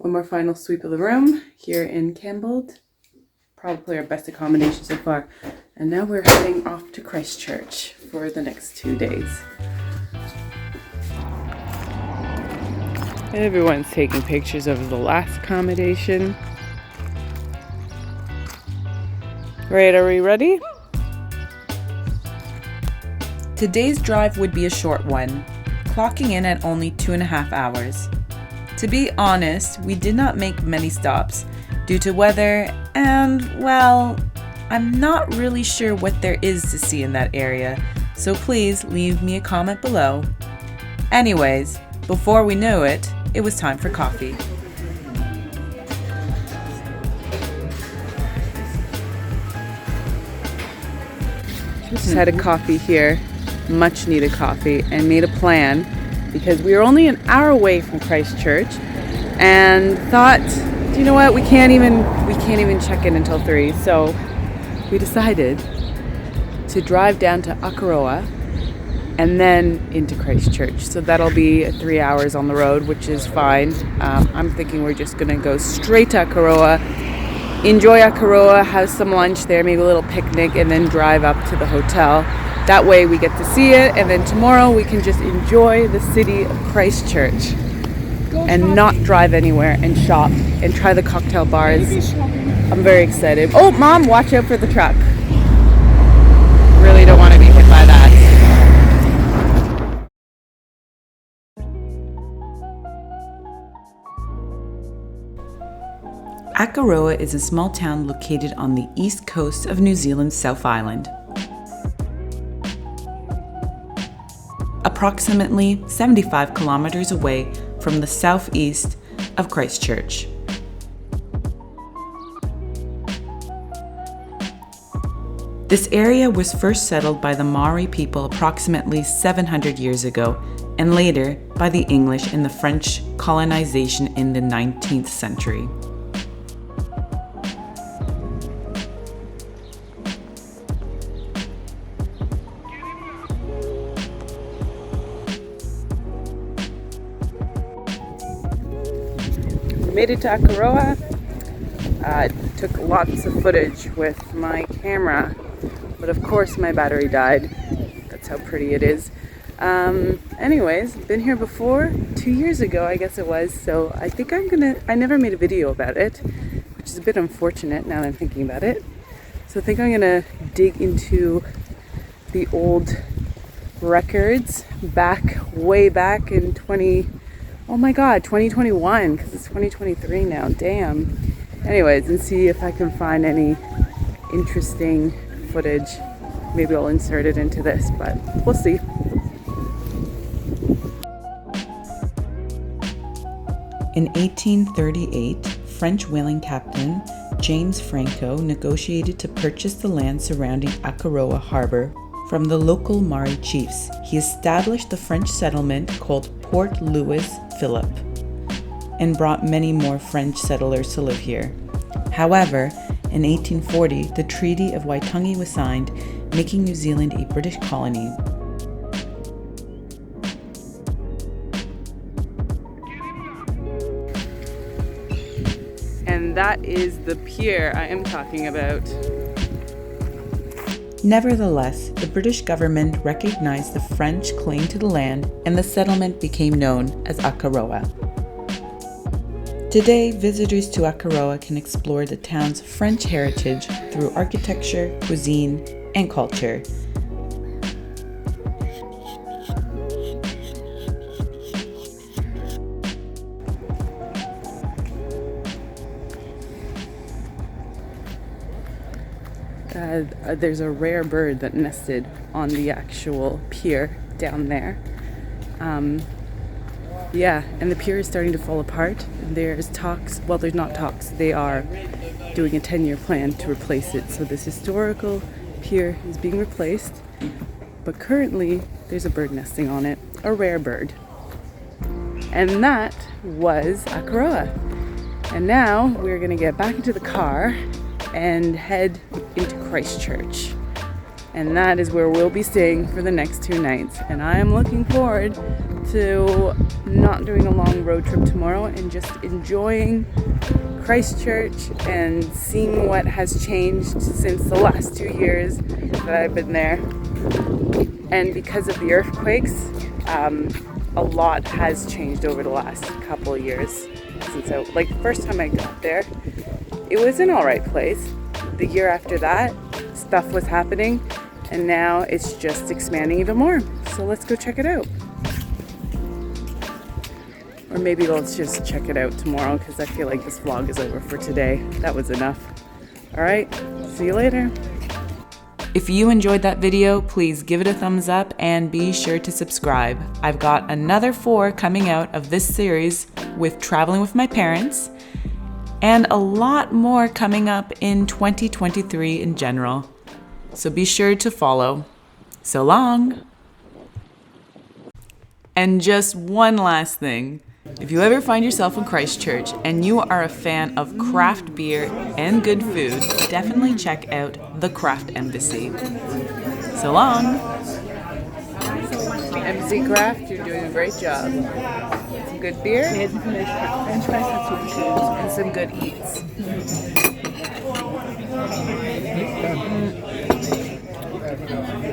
One more final sweep of the room here in Kimball. Probably our best accommodation so far. And now we're heading off to Christchurch for the next 2 days. Everyone's taking pictures of the last accommodation. Right, are we ready? Today's drive would be a short one, clocking in at only 2.5 hours. To be honest, we did not make many stops due to weather and, well, I'm not really sure what there is to see in that area, so please leave me a comment below. Anyways, before we knew it, it was time for coffee. Just had a coffee here, much needed coffee, and made a plan because we were only an hour away from Christchurch and thought, you know what, we can't even check in until 3. So we decided to drive down to Akaroa and then into Christchurch. So that'll be 3 hours on the road, which is fine. I'm thinking we're just gonna go straight to Akaroa, enjoy Akaroa, have some lunch there, maybe a little picnic, and then drive up to the hotel. That way we get to see it, and then tomorrow we can just enjoy the city of Christchurch and not drive anywhere and shop and try the cocktail bars. I'm very excited. Oh, Mom, watch out for the truck. Really don't want to be hit by that. Akaroa is a small town located on the east coast of New Zealand's South Island. Approximately 75 kilometers away from the southeast of Christchurch. This area was first settled by the Maori people approximately 700 years ago, and later by the English and the French colonization in the 19th century. Made it to Akaroa. Took lots of footage with my camera, but of course my battery died. That's how pretty it is. Anyways, been here before, 2 years ago I guess it was, so I think I never made a video about it, which is a bit unfortunate now that I'm thinking about it. So I think I'm gonna dig into the old records way back in 2021, because it's 2023 now, damn. Anyways, and see if I can find any interesting footage. Maybe I'll insert it into this, but we'll see. In 1838, French whaling captain James Franco negotiated to purchase the land surrounding Akaroa Harbor from the local Maori chiefs. He established the French settlement called Port Louis Philippe and brought many more French settlers to live here. However, in 1840, the Treaty of Waitangi was signed, making New Zealand a British colony. And that is the pier I am talking about. Nevertheless, the British government recognized the French claim to the land, and the settlement became known as Akaroa. Today, visitors to Akaroa can explore the town's French heritage through architecture, cuisine, and culture. There's a rare bird that nested on the actual pier down there. Yeah, and the pier is starting to fall apart. There's talks, well, there's not talks, they are doing a 10-year plan to replace it. So this historical pier is being replaced, but currently there's a bird nesting on it, a rare bird. And that was Akaroa. And now we're gonna get back into the car and head into Christchurch. And that is where we'll be staying for the next 2 nights. And I am looking forward to not doing a long road trip tomorrow and just enjoying Christchurch and seeing what has changed since the last 2 years that I've been there. And because of the earthquakes, a lot has changed over the last couple of years. Since the first time I got there, it was an alright place. The year after that, stuff was happening, and now it's just expanding even more. So let's go check it out. Or maybe let's just check it out tomorrow, because I feel like this vlog is over for today. That was enough. Alright, see you later. If you enjoyed that video, please give it a thumbs up and be sure to subscribe. I've got another 4 coming out of this series with traveling with my parents, and a lot more coming up in 2023 in general. So be sure to follow. So long! And just one last thing. If you ever find yourself in Christchurch and you are a fan of craft beer and good food, definitely check out the Craft Embassy. So long! MC Craft, you're doing a great job. Some good beer and some good eats.